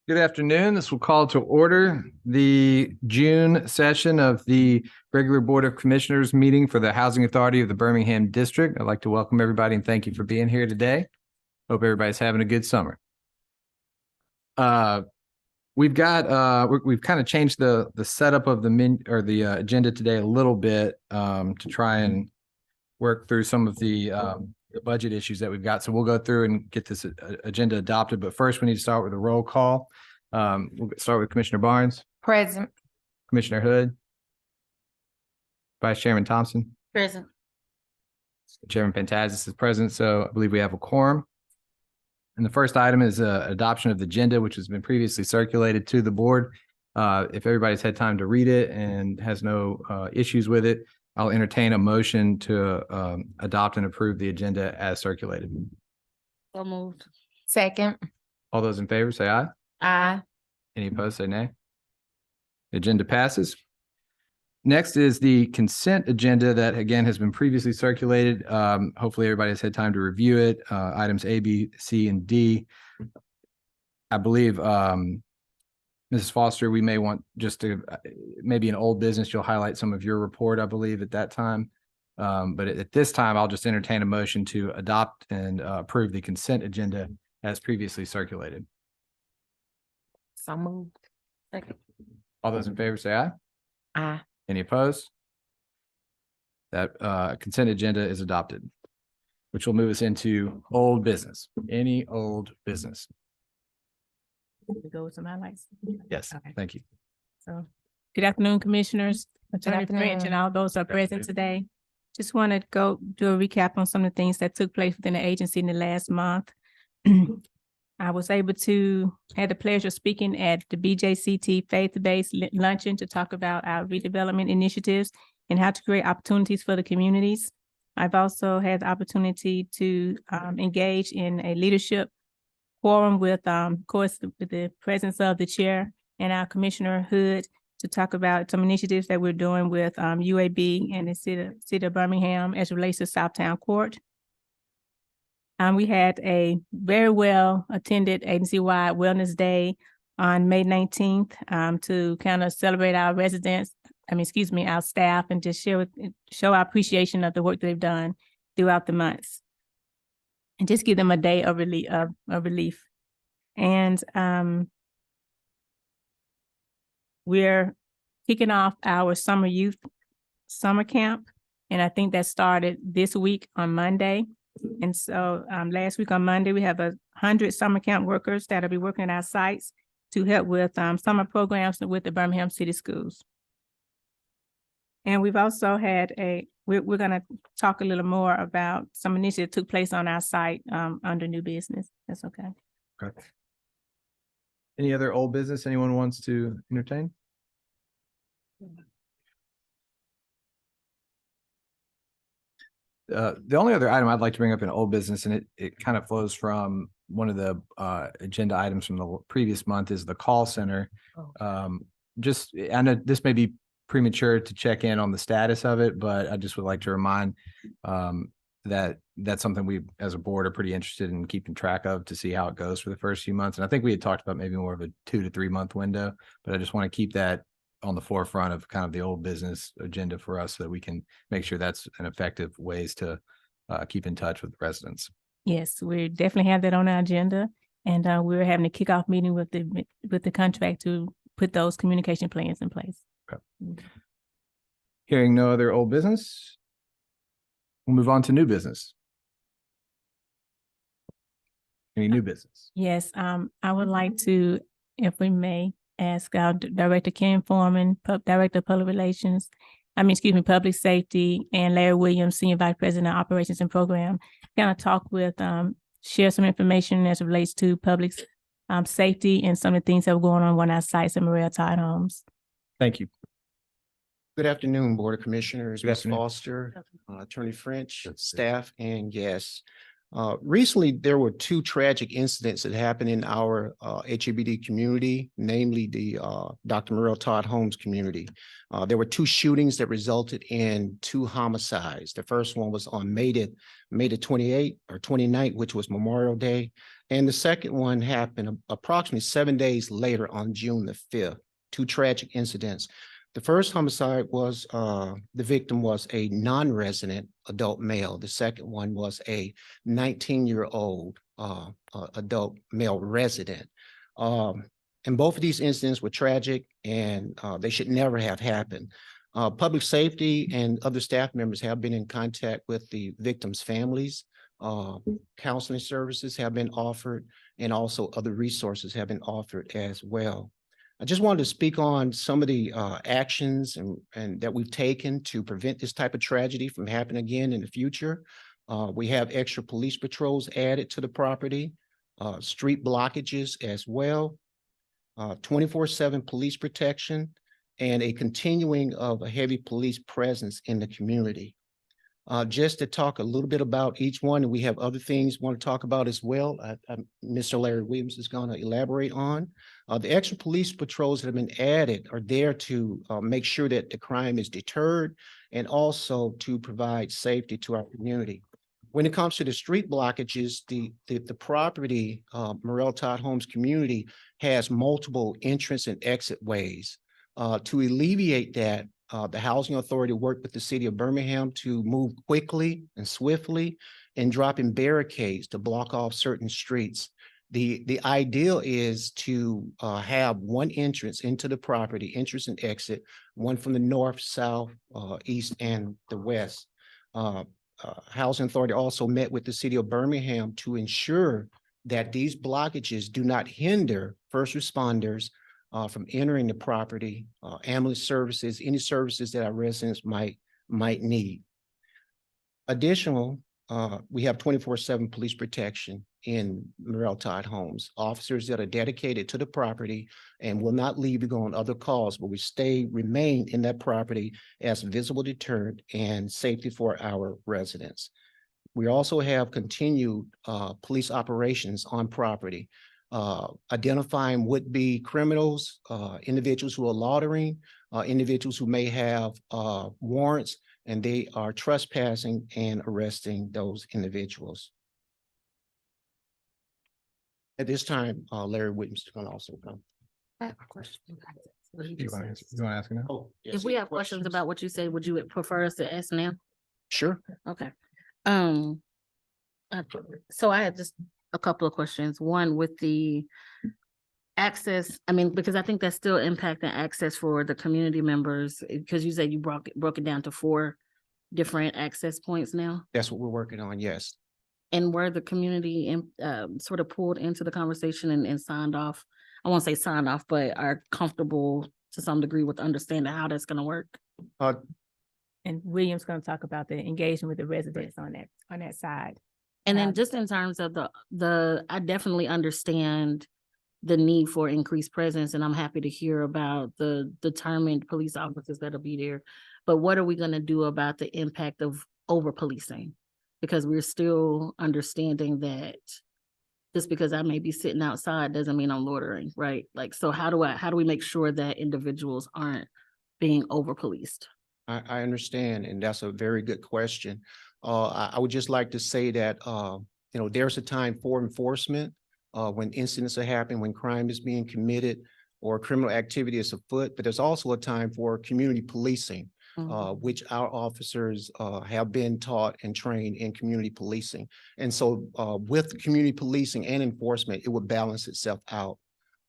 Good afternoon. This will call to order the June session of the regular Board of Commissioners meeting for the Housing Authority of the Birmingham District. I'd like to welcome everybody and thank you for being here today. Hope everybody's having a good summer. We've kind of changed the setup of the agenda today a little bit to try and work through some of the budget issues that we've got. So we'll go through and get this agenda adopted. But first, we need to start with a roll call. We'll start with Commissioner Barnes. Present. Commissioner Hood. Vice Chairman Thompson. Present. Chairman Pantazis is present, so I believe we have a quorum. And the first item is adoption of the agenda, which has been previously circulated to the board. If everybody's had time to read it and has no issues with it, I'll entertain a motion to adopt and approve the agenda as circulated. So moved. Second. All those in favor say aye. Aye. Any opposed say nay. The agenda passes. Next is the consent agenda that again has been previously circulated. Hopefully everybody has had time to review it. Items A, B, C, and D. I believe Mrs. Foster, we may want just to maybe an old business. You'll highlight some of your report, I believe, at that time. But at this time, I'll just entertain a motion to adopt and approve the consent agenda as previously circulated. So moved. Second. All those in favor say aye. Aye. Any opposed? That consent agenda is adopted, which will move us into old business. Any old business? We go with some highlights. Yes, Okay. thank you. So, good afternoon, commissioners, Attorney French, afternoon. and all those who are present today. Just want to go do a recap on some of the things that took place within the agency in the last month. I was able to had the pleasure of speaking at the BJCT faith-based luncheon to talk about our redevelopment initiatives and how to create opportunities for the communities. I've also had the opportunity to engage in a leadership forum with, of course, with the presence of the chair and our Commissioner Hood to talk about some initiatives that we're doing with UAB and the city of Birmingham as it relates to Southtown Court. We had a very well attended agency-wide wellness day on May 19th to kind of celebrate our our staff and just show our appreciation of the work they've done throughout the months. And just give them a day of relief. And we're kicking off our summer camp. And I think that started this week on Monday. And so last week on Monday, we have 100 summer camp workers that'll be working at our sites to help with summer programs with the Birmingham City Schools. And we've also had we're going to talk a little more about some initiatives that took place on our site under new business. That's okay. Okay. Any other old business anyone wants to entertain? The only other item I'd like to bring up in old business, and it kind of flows from one of the agenda items from the previous month, is the call center. I know this may be premature to check in on the status of it, but I just would like to remind that that's something we as a board are pretty interested in keeping track of to see how it goes for the first few months. And I think we had talked about maybe more of a 2 to 3 month window, but I just want to keep that on the forefront of kind of the old business agenda for us so that we can make sure that's an effective ways to keep in touch with residents. Yes, we definitely have that on our agenda. And we're having a kickoff meeting with the contract to put those communication plans in place. Okay. Hearing no other old business, we'll move on to new business. Any new business? Yes, I would like to, if we may, ask our Director Ken Foreman, Director of Public Relations, Public Safety, and Larry Williams, Senior Vice President of Operations and Program, kind of talk with, share some information as it relates to public safety and some of the things that are going on our sites in Maria Todd Homes. Thank you. Good afternoon, Board of Commissioners, Good Ms. afternoon. Foster, Attorney French, staff, and guests. Recently, there were two tragic incidents that happened in our HABD community, namely the Dr. Murrell Todd Holmes community. There were two shootings that resulted in two homicides. The first one was on May the 28th or 29th, which was Memorial Day. And the second one happened approximately 7 days later on June the 5th. Two tragic incidents. The first homicide was, the victim was a non-resident adult male. The second one was a 19-year-old adult male resident. And both of these incidents were tragic and they should never have happened. Public safety and other staff members have been in contact with the victims' families. Counseling services have been offered and also other resources have been offered as well. I just wanted to speak on some of the actions and that we've taken to prevent this type of tragedy from happening again in the future. We have extra police patrols added to the property, street blockages as well, 24/7 police protection, and a continuing of a heavy police presence in the community. Just to talk a little bit about each one, and we have other things we want to talk about as well. Mr. Larry Williams is going to elaborate on. The extra police patrols that have been added are there to make sure that the crime is deterred and also to provide safety to our community. When it comes to the street blockages, the property, Murrell Todd Homes community has multiple entrance and exit ways. To alleviate that, the Housing Authority worked with the city of Birmingham to move quickly and swiftly in dropping barricades to block off certain streets. The ideal is to have one entrance into the property, entrance and exit, one from the north, south, east, and the west. Housing Authority also met with the city of Birmingham to ensure that these blockages do not hinder first responders from entering the property, ambulance services, any services that our residents might need. Additional, we have 24/7 police protection in Murrell Todd Homes. Officers that are dedicated to the property and will not leave to go on other calls, but we remain in that property as visible deterrent and safety for our residents. We also have continued police operations on property, identifying would-be criminals, individuals who are loitering, individuals who may have warrants, and they are trespassing and arresting those individuals. At this time, Larry Williams is going to also come. I have a question. You want to ask him now? Oh, yes. If we have questions about what you say, would you prefer us to ask now? Sure. Okay. So I had just a couple of questions. One with the access, I mean, because I think that's still impacting access for the community members, because you said you broke it down to 4 different access points now. That's what we're working on, yes. And were the community sort of pulled into the conversation and signed off? I won't say signed off, but are comfortable to some degree with understanding how that's going to work? And William's going to talk about the engagement with the residents on that side. And then just in terms of I definitely understand the need for increased presence, and I'm happy to hear about the determined police officers that'll be there. But what are we going to do about the impact of over-policing? Because we're still understanding that just because I may be sitting outside doesn't mean I'm loitering, right? Like, so how do we make sure that individuals aren't being over-policed? I understand, and that's a very good question. I would just like to say that, there's a time for enforcement when incidents are happening, when crime is being committed or criminal activity is afoot, but there's also a time for community policing, which our officers have been taught and trained in community policing. And so with community policing and enforcement, it would balance itself out.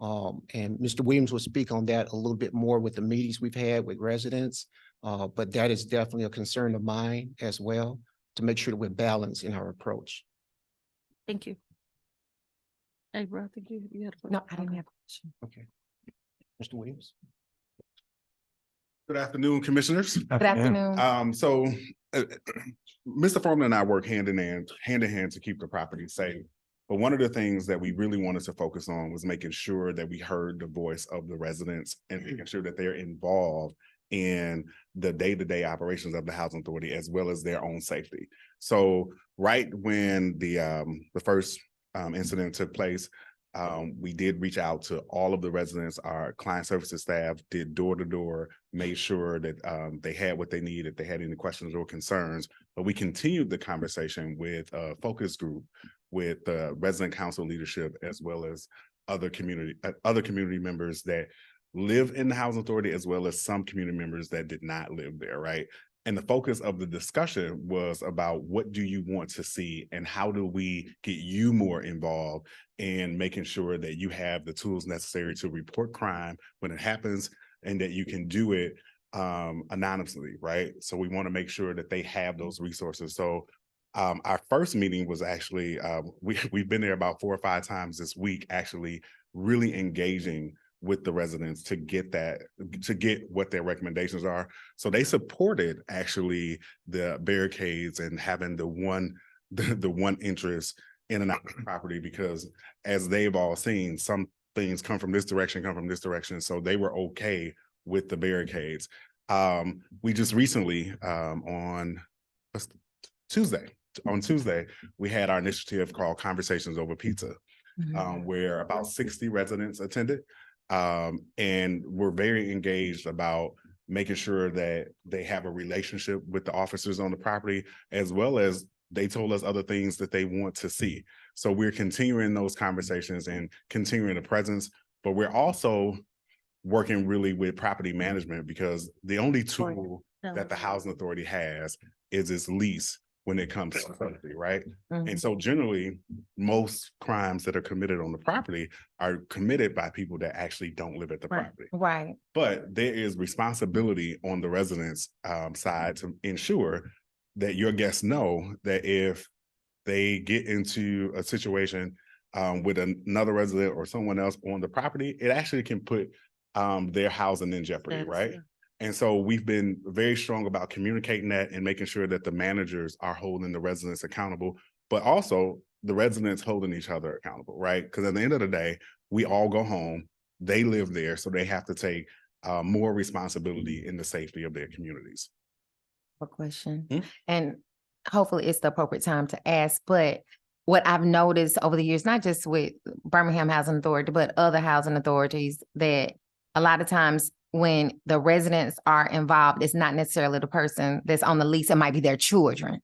And Mr. Williams will speak on that a little bit more with the meetings we've had with residents. But that is definitely a concern of mine as well, to make sure that we're balanced in our approach. Thank you. Hey, bro, I think you had a question. No, I didn't have a question. Okay. Mr. Williams? Good afternoon, commissioners. Good afternoon. Mr. Foreman and I work hand in hand to keep the property safe. But one of the things that we really wanted to focus on was making sure that we heard the voice of the residents and making sure that they're involved in the day-to-day operations of the housing authority as well as their own safety. So right when the first incident took place, we did reach out to all of the residents. Our client services staff did door-to-door, made sure that they had what they needed, if they had any questions or concerns. But we continued the conversation with a focus group, with the resident council leadership, as well as other community members that live in the housing authority, as well as some community members that did not live there, right? And the focus of the discussion was about what do you want to see and how do we get you more involved in making sure that you have the tools necessary to report crime when it happens and that you can do it anonymously, right? So we want to make sure that they have those resources. So our first meeting was actually, we've been there about 4 or 5 times this week, actually really engaging with the residents to get what their recommendations are. So they supported actually the barricades and having the one interest in and out of the property, because as they've all seen, some things come from this direction. So they were okay with the barricades. We just recently on Tuesday, we had our initiative called Conversations Over Pizza, where about 60 residents attended. And we're very engaged about making sure that they have a relationship with the officers on the property, as well as they told us other things that they want to see. So we're continuing those conversations and continuing the presence, but we're also working really with property management, because the only tool that the housing authority has is its lease when it comes to property, right? And so generally, most crimes that are committed on the property are committed by people that actually don't live at the property. Right. But there is responsibility on the residents' side to ensure that your guests know that if they get into a situation with another resident or someone else on the property, it actually can put their housing in jeopardy, right? And so we've been very strong about communicating that and making sure that the managers are holding the residents accountable, but also the residents holding each other accountable, right? Because at the end of the day, we all go home, they live there, so they have to take more responsibility in the safety of their communities. A question, Hmm? and hopefully it's the appropriate time to ask, but what I've noticed over the years, not just with Birmingham Housing Authority, but other housing authorities, that a lot of times when the residents are involved, it's not necessarily the person that's on the lease. It might be their children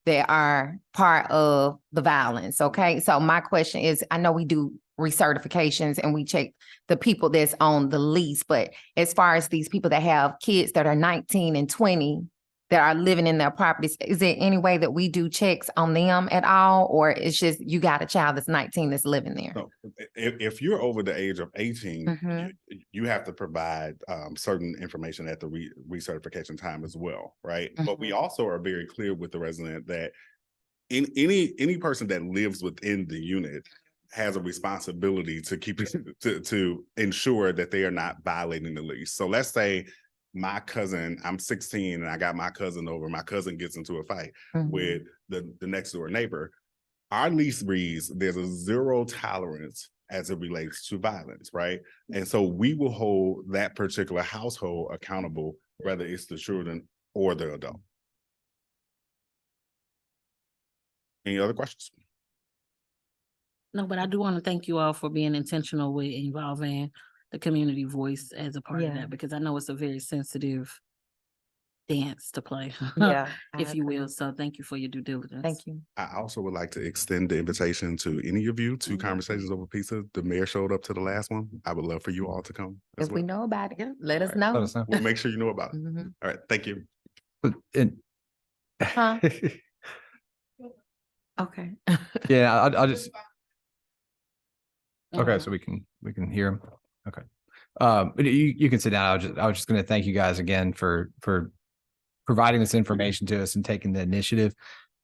that are part of the violence. Okay. So my question is, I know we do recertifications and we check the people that's on the lease, but as far as these people that have kids that are 19 and 20 that are living in their properties, is there any way that we do checks on them at all? Or it's just, you got a child that's 19 that's living there? So if you're over the age of 18, you have to provide certain information at the recertification time as well, right? But we also are very clear with the resident that any person that lives within the unit has a responsibility to keep to ensure that they are not violating the lease. So let's say my cousin, I'm 16 and I got my cousin over, my cousin gets into a fight with the next door neighbor. Our lease reads, there's a 0 tolerance as it relates to violence, right? And so we will hold that particular household accountable, whether it's the children or the adult. Any other questions? No, but I do want to thank you all for being intentional with involving the community voice as a part of that, because I know it's a very sensitive dance to play, Yeah. if you will. So thank you for your due diligence. Thank you. I also would like to extend the invitation to any of you to Conversations Over Pizza. The mayor showed up to the last one. I would love for you all to come as If we well. know about it, let us All right. know. Let us know. We'll make sure you know about it. All right, thank you. Huh? Okay. Yeah, I'll just, okay, so we can hear him. Okay. But you can sit down. I was just going to thank you guys again for providing this information to us and taking the initiative.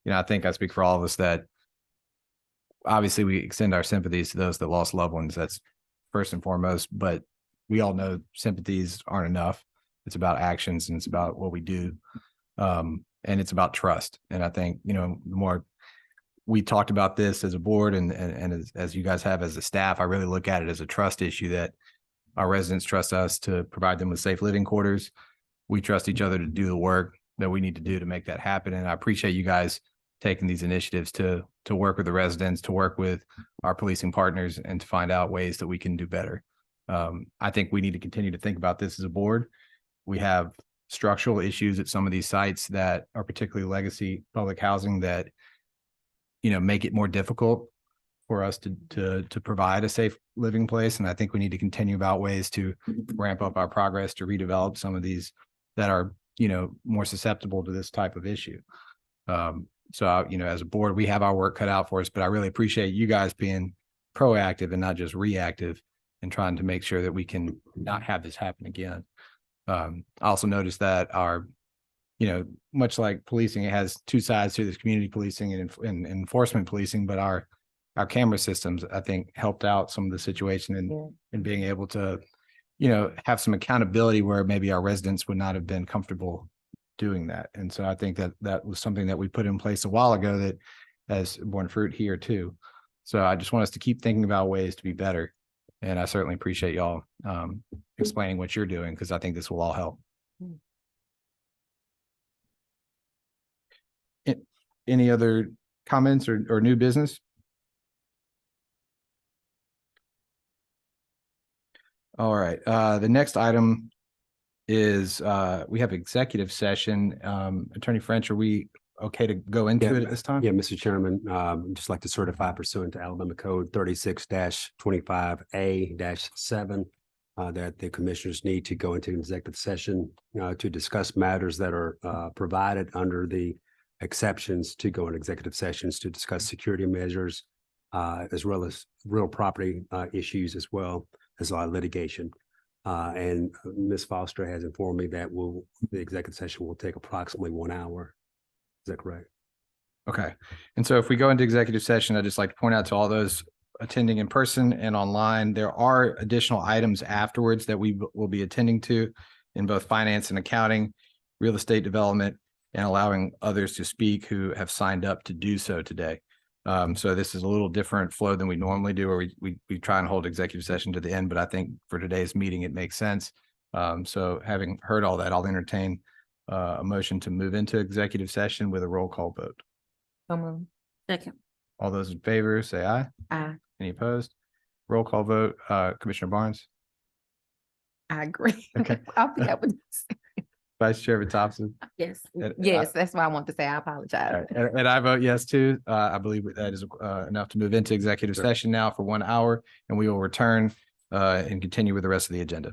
You know, I think I speak for all of us that obviously we extend our sympathies to those that lost loved ones. That's first and foremost, but we all know sympathies aren't enough. It's about actions and it's about what we do. And it's about trust. And I think, you know, the more we talked about this as a board and as you guys have as a staff, I really look at it as a trust issue that our residents trust us to provide them with safe living quarters. we trust each other to do the work that we need to do to make that happen. And I appreciate you guys taking these initiatives to work with the residents, to work with our policing partners, and to find out ways that we can do better. I think we need to continue to think about this as a board. We have structural issues at some of these sites that are particularly legacy public housing that, make it more difficult for us to provide a safe living place. And I think we need to continue about ways to ramp up our progress to redevelop some of these that are, more susceptible to this type of issue. So, as a board, we have our work cut out for us, but I really appreciate you guys being proactive and not just reactive and trying to make sure that we can not have this happen again. I also noticed that our, much like policing, it has two sides to this: community policing and enforcement policing, but our camera systems, I think, helped out some of the situation and being able to, have some accountability where maybe our residents would not have been comfortable doing that. And so I think that was something that we put in place a while ago that has borne fruit here too. So I just want us to keep thinking about ways to be better. And I certainly appreciate y'all explaining what you're doing, because I think this will all help. Any other comments or new business? All right. The next item is we have executive session. Attorney French, are we okay to go into it at this time? Yeah, Mr. Chairman, I'd just like to certify pursuant to Alabama Code 36-25A-7 that the commissioners need to go into an executive session to discuss matters that are provided under the exceptions to go in executive sessions to discuss security measures as well as real property issues as well as litigation. And Ms. Foster has informed me that the executive session will take approximately 1 hour. Is that correct? Okay. And so if we go into executive session, I'd just like to point out to all those attending in person and online, there are additional items afterwards that we will be attending to in both finance and accounting, real estate development, and allowing others to speak who have signed up to do so today. So this is a little different flow than we normally do, where we try and hold executive session to the end, but I think for today's meeting, it makes sense. So having heard all that, I'll entertain a motion to move into executive session with a roll call vote. Second. All those in favor, say aye. Aye. Any opposed? Roll call vote, Commissioner Barnes, I agree. Okay. I forgot what to say. Vice Chair Thompson. Yes. Yes, that's what I want to say. I apologize. And I vote yes too. I believe that is enough to move into executive session now for 1 hour, and we will return and continue with the rest of the agenda.